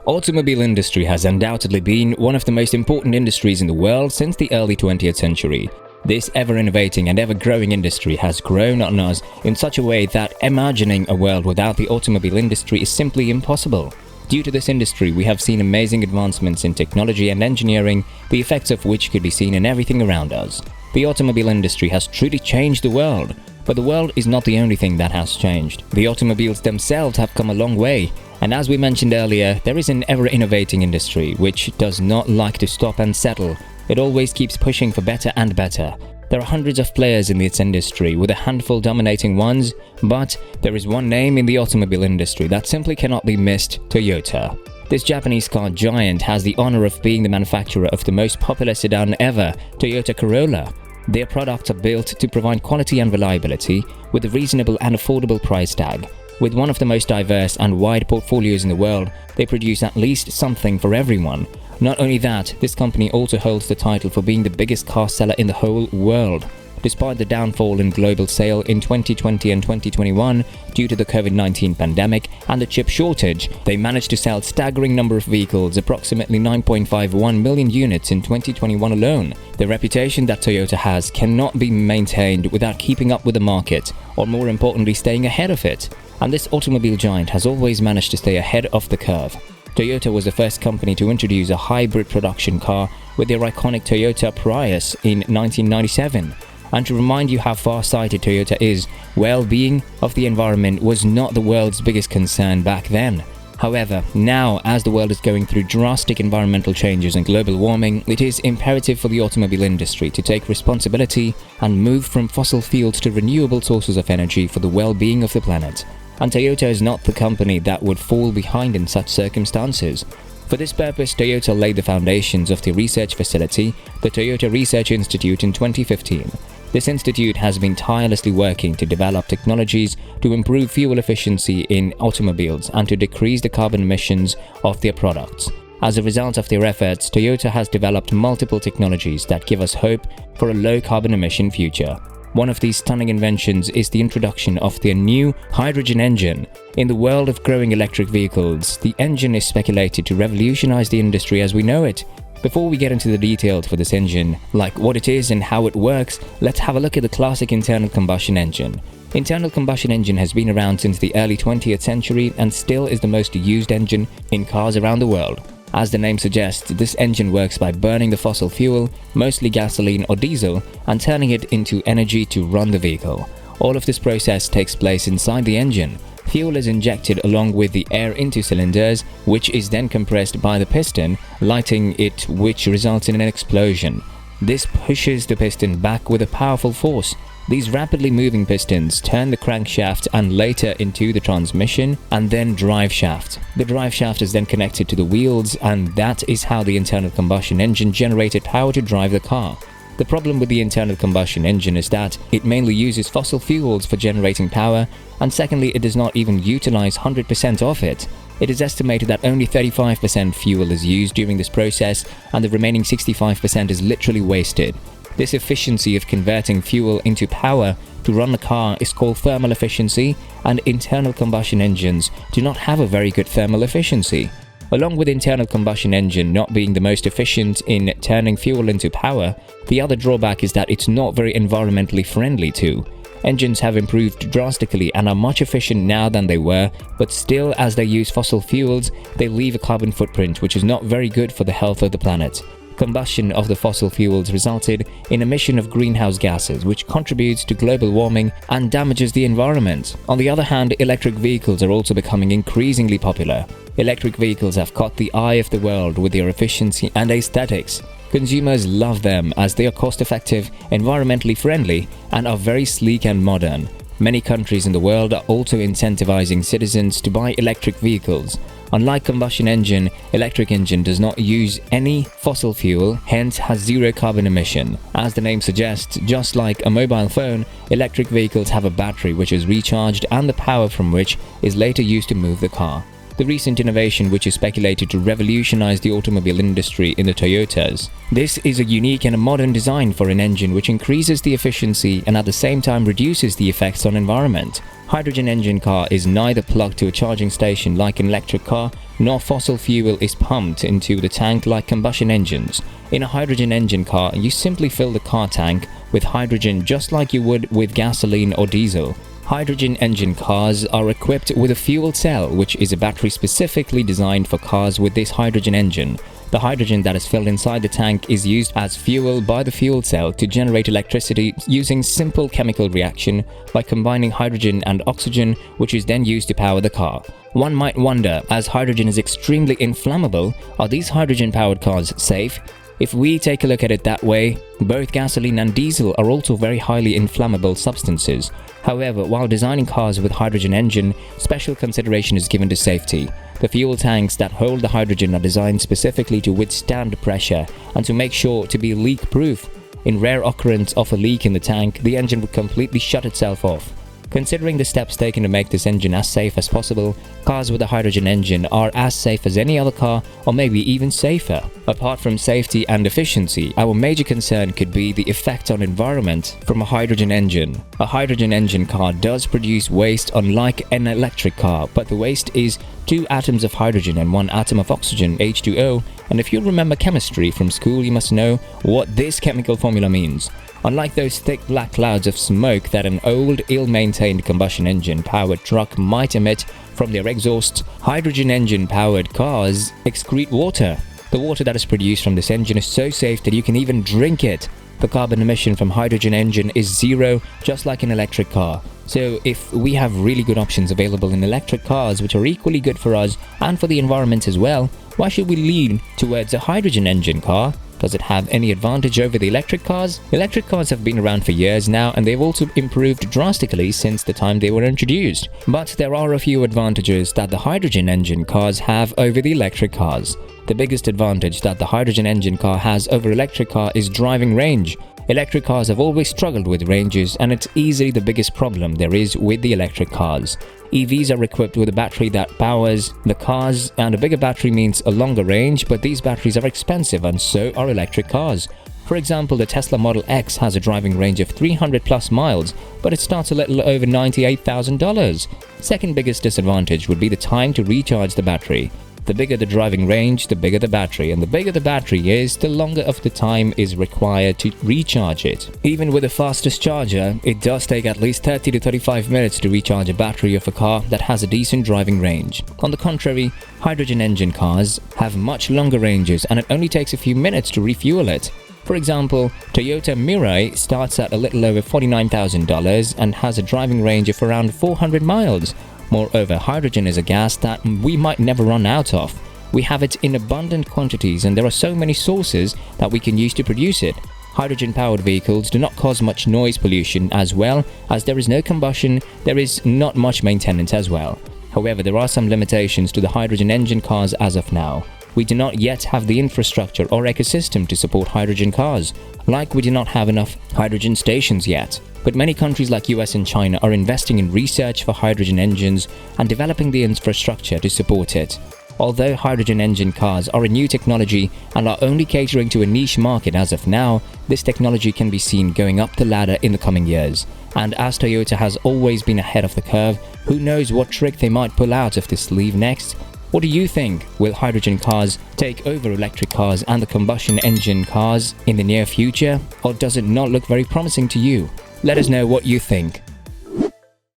Automobile industry has undoubtedly been one of the most important industries in the world since the early 20th century. This ever-innovating and ever-growing industry has grown on us in such a way that imagining a world without the automobile industry is simply impossible. Due to this industry, we have seen amazing advancements in technology and engineering, the effects of which could be seen in everything around us. The automobile industry has truly changed the world. But the world is not the only thing that has changed. The automobiles themselves have come a long way. And as we mentioned earlier, there is an ever-innovating industry which does not like to stop and settle. It always keeps pushing for better and better. There are hundreds of players in this industry, with a handful dominating ones, but there is one name in the automobile industry that simply cannot be missed: Toyota. This Japanese car giant has the honor of being the manufacturer of the most popular sedan ever, Toyota Corolla. Their products are built to provide quality and reliability with a reasonable and affordable price tag. With one of the most diverse and wide portfolios in the world, they produce at least something for everyone. Not only that, this company also holds the title for being the biggest car seller in the whole world. Despite the downfall in global sale in 2020 and 2021 due to the COVID-19 pandemic and the chip shortage, they managed to sell a staggering number of vehicles, approximately 9.51 million units in 2021 alone. The reputation that Toyota has cannot be maintained without keeping up with the market, or more importantly, staying ahead of it. And this automobile giant has always managed to stay ahead of the curve. Toyota was the first company to introduce a hybrid production car with their iconic Toyota Prius in 1997. And to remind you how far-sighted Toyota is, well-being of the environment was not the world's biggest concern back then. However, now, as the world is going through drastic environmental changes and global warming, it is imperative for the automobile industry to take responsibility and move from fossil fuels to renewable sources of energy for the well-being of the planet. And Toyota is not the company that would fall behind in such circumstances. For this purpose, Toyota laid the foundations of the research facility, the Toyota Research Institute, in 2015. This institute has been tirelessly working to develop technologies to improve fuel efficiency in automobiles and to decrease the carbon emissions of their products. As a result of their efforts, Toyota has developed multiple technologies that give us hope for a low carbon emission future. One of these stunning inventions is the introduction of their new hydrogen engine. In the world of growing electric vehicles, the engine is speculated to revolutionize the industry as we know it. Before we get into the details for this engine, like what it is and how it works, let's have a look at the classic internal combustion engine. Internal combustion engine has been around since the early 20th century and still is the most used engine in cars around the world. As the name suggests, this engine works by burning the fossil fuel, mostly gasoline or diesel, and turning it into energy to run the vehicle. All of this process takes place inside the engine. Fuel is injected along with the air into cylinders, which is then compressed by the piston, lighting it, which results in an explosion. This pushes the piston back with a powerful force. These rapidly moving pistons turn the crankshaft and later into the transmission and then drive shaft. The drive shaft is then connected to the wheels, and that is how the internal combustion engine generated power to drive the car. The problem with the internal combustion engine is that it mainly uses fossil fuels for generating power, and secondly, it does not even utilize 100% of it. It is estimated that only 35% fuel is used during this process, and the remaining 65% is literally wasted. This efficiency of converting fuel into power to run the car is called thermal efficiency, and internal combustion engines do not have a very good thermal efficiency. Along with internal combustion engine not being the most efficient in turning fuel into power, the other drawback is that it's not very environmentally friendly too. Engines have improved drastically and are much efficient now than they were, but still, as they use fossil fuels, they leave a carbon footprint which is not very good for the health of the planet. Combustion of the fossil fuels resulted in emission of greenhouse gases, which contributes to global warming and damages the environment. On the other hand, electric vehicles are also becoming increasingly popular. Electric vehicles have caught the eye of the world with their efficiency and aesthetics. Consumers love them as they are cost-effective, environmentally friendly, and are very sleek and modern. Many countries in the world are also incentivizing citizens to buy electric vehicles. Unlike combustion engine, electric engine does not use any fossil fuel, hence has zero carbon emission. As the name suggests, just like a mobile phone, electric vehicles have a battery which is recharged and the power from which is later used to move the car. the recent innovation which is speculated to revolutionize the automobile industry in the Toyotas. This is a unique and a modern design for an engine which increases the efficiency and at the same time reduces the effects on environment. Hydrogen engine car is neither plugged to a charging station like an electric car, nor fossil fuel is pumped into the tank like combustion engines. In a hydrogen engine car, you simply fill the car tank with hydrogen just like you would with gasoline or diesel. Hydrogen engine cars are equipped with a fuel cell, which is a battery specifically designed for cars with this hydrogen engine. The hydrogen that is filled inside the tank is used as fuel by the fuel cell to generate electricity using simple chemical reaction by combining hydrogen and oxygen, which is then used to power the car. One might wonder, as hydrogen is extremely inflammable, are these hydrogen-powered cars safe? If we take a look at it that way, both gasoline and diesel are also very highly inflammable substances. However, while designing cars with hydrogen engine, special consideration is given to safety. The fuel tanks that hold the hydrogen are designed specifically to withstand pressure and to make sure to be leak-proof. In rare occurrence of a leak in the tank, the engine would completely shut itself off. Considering the steps taken to make this engine as safe as possible, cars with a hydrogen engine are as safe as any other car or maybe even safer. Apart from safety and efficiency, our major concern could be the effect on environment from a hydrogen engine. A hydrogen engine car does produce waste unlike an electric car, but the waste is 2 atoms of hydrogen and 1 atom of oxygen, H2O, and if you remember chemistry from school, you must know what this chemical formula means. Unlike those thick black clouds of smoke that an old, ill-maintained combustion engine-powered truck might emit from their exhausts, hydrogen engine-powered cars excrete water. The water that is produced from this engine is so safe that you can even drink it. The carbon emission from hydrogen engine is 0, just like an electric car. So if we have really good options available in electric cars which are equally good for us and for the environment as well, why should we lean towards a hydrogen engine car? Does it have any advantage over the electric cars? Electric cars have been around for years now and they've also improved drastically since the time they were introduced. But there are a few advantages that the hydrogen engine cars have over the electric cars. The biggest advantage that the hydrogen engine car has over electric car is driving range. Electric cars have always struggled with ranges and it's easily the biggest problem there is with the electric cars. EVs are equipped with a battery that powers the cars, and a bigger battery means a longer range, but these batteries are expensive and so are electric cars. For example, the Tesla Model X has a driving range of 300 plus miles, but it starts a little over $98,000. Second biggest disadvantage would be the time to recharge the battery. The bigger the driving range, the bigger the battery, and the bigger the battery is, the longer of the time is required to recharge it. Even with the fastest charger, it does take at least 30 to 35 minutes to recharge a battery of a car that has a decent driving range. On the contrary, hydrogen engine cars have much longer ranges and it only takes a few minutes to refuel it. For example, Toyota Mirai starts at a little over $49,000 and has a driving range of around 400 miles. Moreover, hydrogen is a gas that we might never run out of. We have it in abundant quantities and there are so many sources that we can use to produce it. Hydrogen-powered vehicles do not cause much noise pollution, as well as there is no combustion, there is not much maintenance as well. However, there are some limitations to the hydrogen engine cars as of now. We do not yet have the infrastructure or ecosystem to support hydrogen cars, like we do not have enough hydrogen stations yet. But many countries like US and China are investing in research for hydrogen engines and developing the infrastructure to support it. Although hydrogen engine cars are a new technology and are only catering to a niche market as of now, this technology can be seen going up the ladder in the coming years. And as Toyota has always been ahead of the curve, who knows what trick they might pull out of this sleeve next? What do you think? Will hydrogen cars take over electric cars and the combustion engine cars in the near future? Or does it not look very promising to you? Let us know what you think.